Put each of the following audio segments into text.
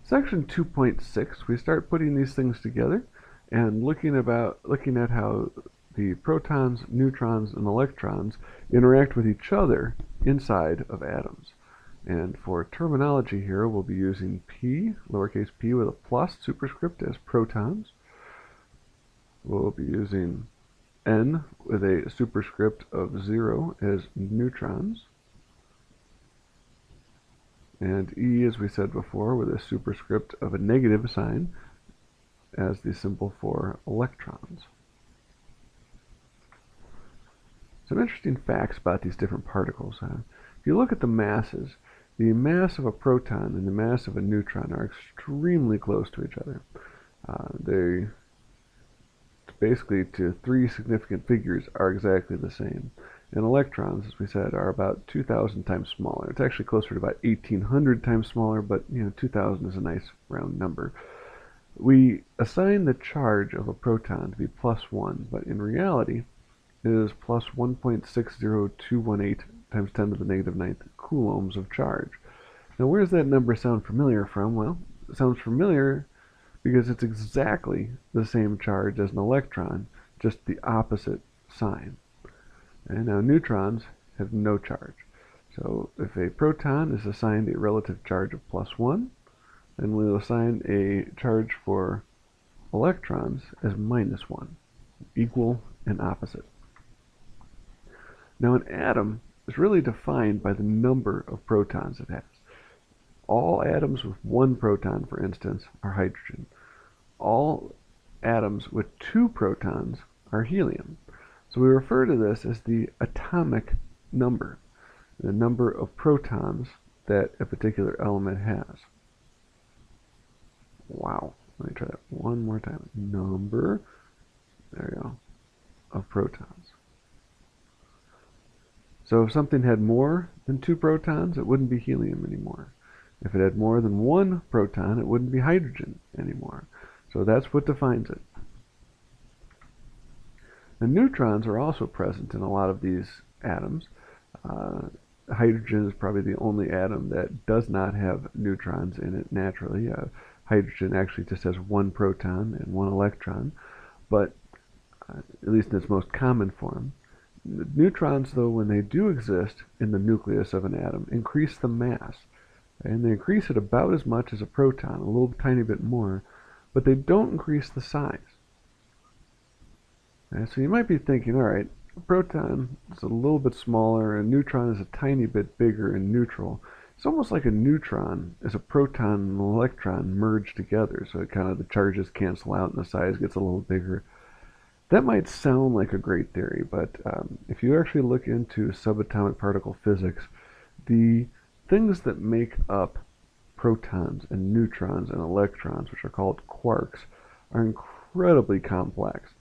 Section 2.6, we start putting these things together and looking at how the protons, neutrons, and electrons interact with each other inside of atoms. And for terminology here, we'll be using p, lowercase p with a plus superscript as protons. We'll be using n with a superscript of 0 as neutrons. And E, as we said before, with a superscript of a negative sign as the symbol for electrons. Some interesting facts about these different particles. If you look at the masses, the mass of a proton and the mass of a neutron are extremely close to each other. They basically, to 3 significant figures, are exactly the same. And electrons, as we said, are about 2,000 times smaller. It's actually closer to about 1,800 times smaller, but 2,000 is a nice round number. We assign the charge of a proton to be +1, but in reality, it is plus 1.60218 times 10 to the negative 9th coulombs of charge. Now, where does that number sound familiar from? Well, it sounds familiar because it's exactly the same charge as an electron, just the opposite sign. And now neutrons have no charge. So if a proton is assigned a relative charge of +1, then we'll assign a charge for electrons as -1, equal and opposite. Now an atom is really defined by the number of protons it has. All atoms with 1 proton, for instance, are hydrogen. All atoms with 2 protons are helium. So we refer to this as the atomic number, the number of protons that a particular element has. Wow, let me try that one more time. Number, there you go, of protons. So if something had more than 2 protons, it wouldn't be helium anymore. If it had more than 1 proton, it wouldn't be hydrogen anymore. So that's what defines it. The neutrons are also present in a lot of these atoms. Hydrogen is probably the only atom that does not have neutrons in it naturally. Hydrogen actually just has 1 proton and 1 electron, but at least in its most common form. The neutrons, though, when they do exist in the nucleus of an atom, increase the mass. And they increase it about as much as a proton, a little tiny bit more, but they don't increase the size. So you might be thinking, all right, a proton is a little bit smaller, a neutron is a tiny bit bigger and neutral. It's almost like a neutron is a proton and an electron merged together, so the charges cancel out and the size gets a little bigger. That might sound like a great theory, but if you actually look into subatomic particle physics, the things that make up protons and neutrons and electrons, which are called quarks, are incredibly complex.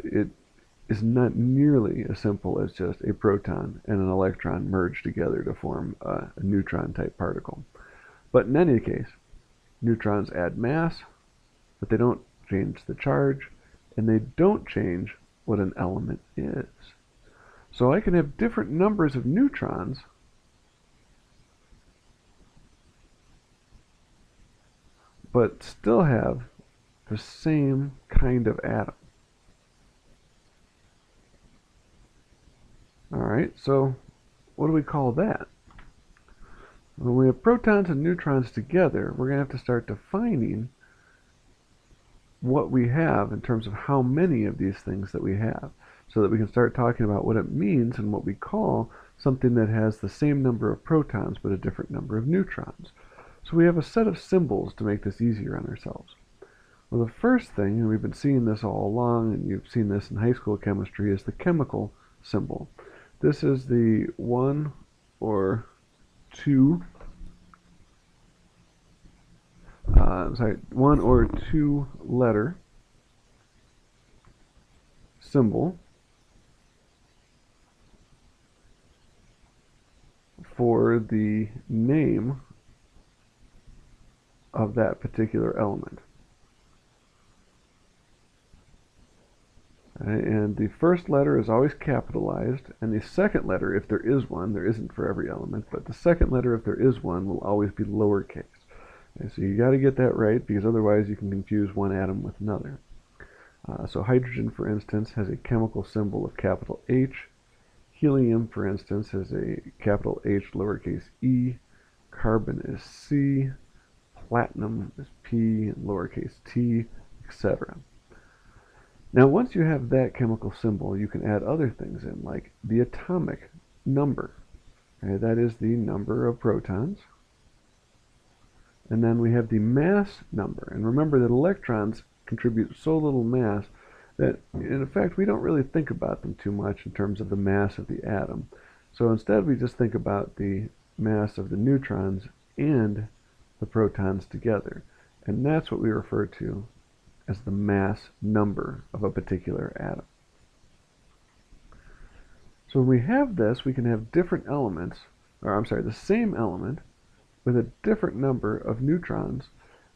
It is not nearly as simple as just a proton and an electron merged together to form a neutron-type particle. But in any case, neutrons add mass, but they don't change the charge, and they don't change what an element is. So I can have different numbers of neutrons, but still have the same kind of atom. Alright, so what do we call that? When we have protons and neutrons together, we're going to have to start defining what we have in terms of how many of these things that we have, so that we can start talking about what it means and what we call something that has the same number of protons but a different number of neutrons. So we have a set of symbols to make this easier on ourselves. Well, the first thing, and we've been seeing this all along, and you've seen this in high school chemistry, is the chemical symbol. This is the 1 or 2 letter symbol for the name of that particular element. And the first letter is always capitalized, and the second letter, if there is one, there isn't for every element, but the second letter, if there is one, will always be lowercase. Okay, so you got to get that right, because otherwise you can confuse one atom with another. So hydrogen, for instance, has a chemical symbol of capital H. Helium, for instance, has a capital H lowercase e. Carbon is C. Platinum is P and lowercase t, etc. Now, once you have that chemical symbol, you can add other things in, like the atomic number. Okay, that is the number of protons. And then we have the mass number. And remember that electrons contribute so little mass that, in effect, we don't really think about them too much in terms of the mass of the atom. So instead, we just think about the mass of the neutrons and the protons together. And that's what we refer to as the mass number of a particular atom. So when we have this, we can have different elements, or I'm sorry, the same element with a different number of neutrons,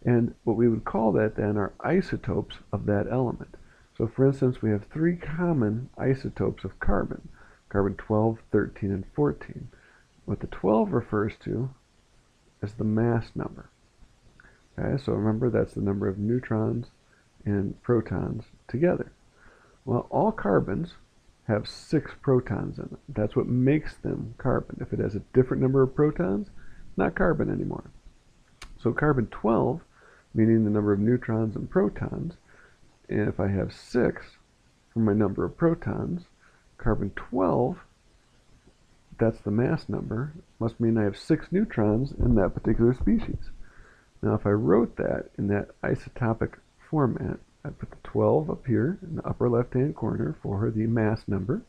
and what we would call that then are isotopes of that element. So for instance, we have 3 common isotopes of carbon, carbon 12, 13, and 14. What the 12 refers to is the mass number. Okay, so remember that's the number of neutrons and protons together. Well, all carbons have 6 protons in them. That's what makes them carbon. If it has a different number of protons, not carbon anymore. So carbon 12, meaning the number of neutrons and protons, and if I have 6 for my number of protons, carbon 12, that's the mass number, must mean I have 6 neutrons in that particular species. Now if I wrote that in that isotopic format, I'd put the 12 up here in the upper left-hand corner for the mass number.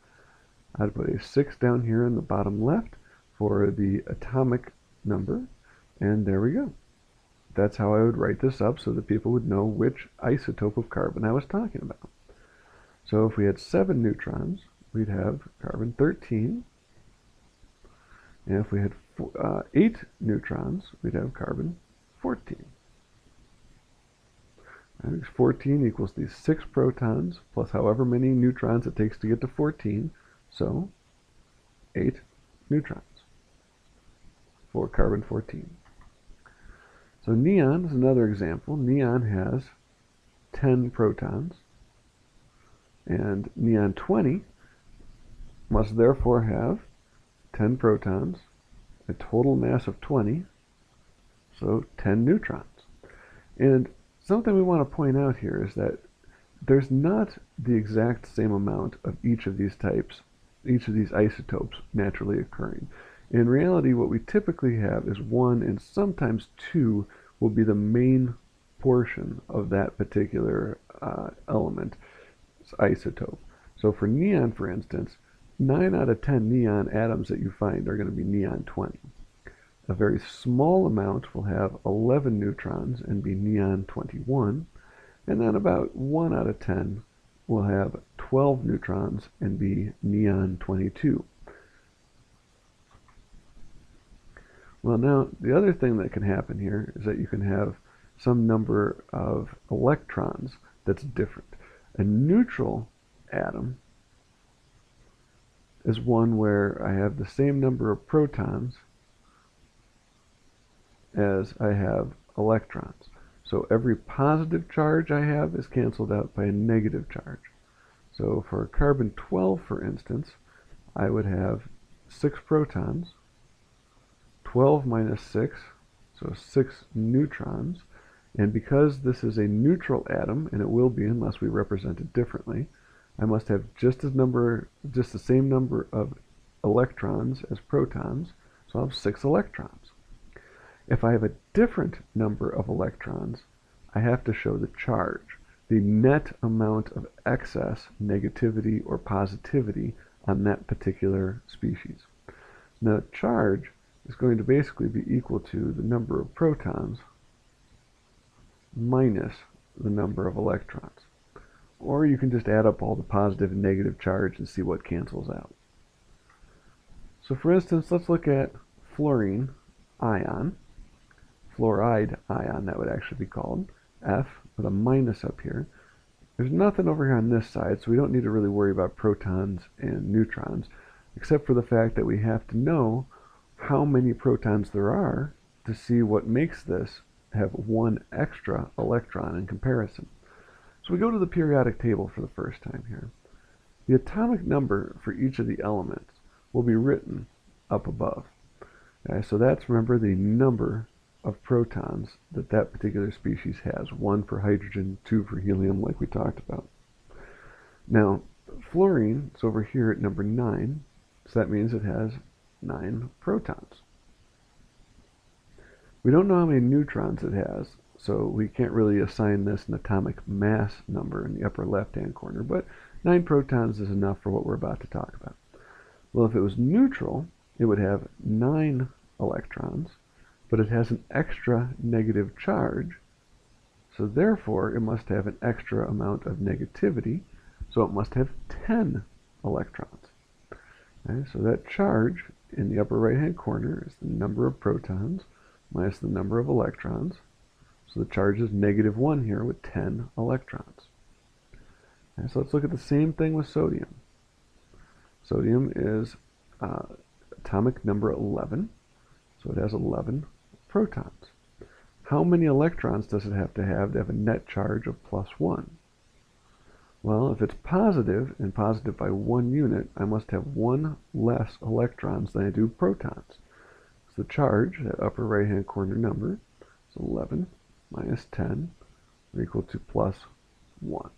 I'd put a 6 down here in the bottom left for the atomic number, and there we go. That's how I would write this up so that people would know which isotope of carbon I was talking about. So if we had 7 neutrons, we'd have carbon 13. And if we had 8 neutrons, we'd have carbon 14. And 14 equals these 6 protons plus however many neutrons it takes to get to 14, so 8 neutrons for carbon 14. So neon is another example. Neon has 10 protons, and neon 20 must therefore have 10 protons, a total mass of 20, so 10 neutrons. And something we want to point out here is that there's not the exact same amount of each of these types, each of these isotopes naturally occurring. In reality, what we typically have is 1 and sometimes 2 will be the main portion of that particular element isotope. So for neon, for instance, 9 out of 10 neon atoms that you find are going to be neon 20. A very small amount will have 11 neutrons and be neon 21, and then about 1 out of 10 will have 12 neutrons and be neon 22. Well, now, the other thing that can happen here is that you can have some number of electrons that's different. A neutral atom is one where I have the same number of protons as I have electrons. So every positive charge I have is canceled out by a negative charge. So for carbon 12, for instance, I would have 6 protons, 12 minus 6, so 6 neutrons, and because this is a neutral atom, and it will be unless we represent it differently, I must have just the same number of electrons as protons, so I'll have 6 electrons. If I have a different number of electrons, I have to show the charge, the net amount of excess negativity or positivity on that particular species. Now, charge is going to basically be equal to the number of protons minus the number of electrons. Or you can just add up all the positive and negative charge and see what cancels out. So for instance, let's look at fluorine ion, fluoride ion that would actually be called, F with a minus up here. There's nothing over here on this side, so we don't need to really worry about protons and neutrons, except for the fact that we have to know how many protons there are to see what makes this have one extra electron in comparison. So we go to the periodic table for the first time here. The atomic number for each of the elements will be written up above. Okay, so that's, remember, the number of protons that that particular species has. 1 for hydrogen, 2 for helium, like we talked about. Now, fluorine is over here at number 9, so that means it has 9 protons. We don't know how many neutrons it has, so we can't really assign this an atomic mass number in the upper left-hand corner, but 9 protons is enough for what we're about to talk about. Well, if it was neutral, it would have 9 electrons, but it has an extra negative charge, so therefore it must have an extra amount of negativity, so it must have 10 electrons. Okay, so that charge in the upper right-hand corner is the number of protons minus the number of electrons. So the charge is -1 here with 10 electrons. Okay, so let's look at the same thing with sodium. Sodium is atomic number 11, so it has 11 protons. How many electrons does it have to have a net charge of +1? Well, if it's positive, and positive by 1 unit, I must have 1 less electrons than I do protons. So the charge, that upper right-hand corner number, is 11 minus 10, or equal to +1.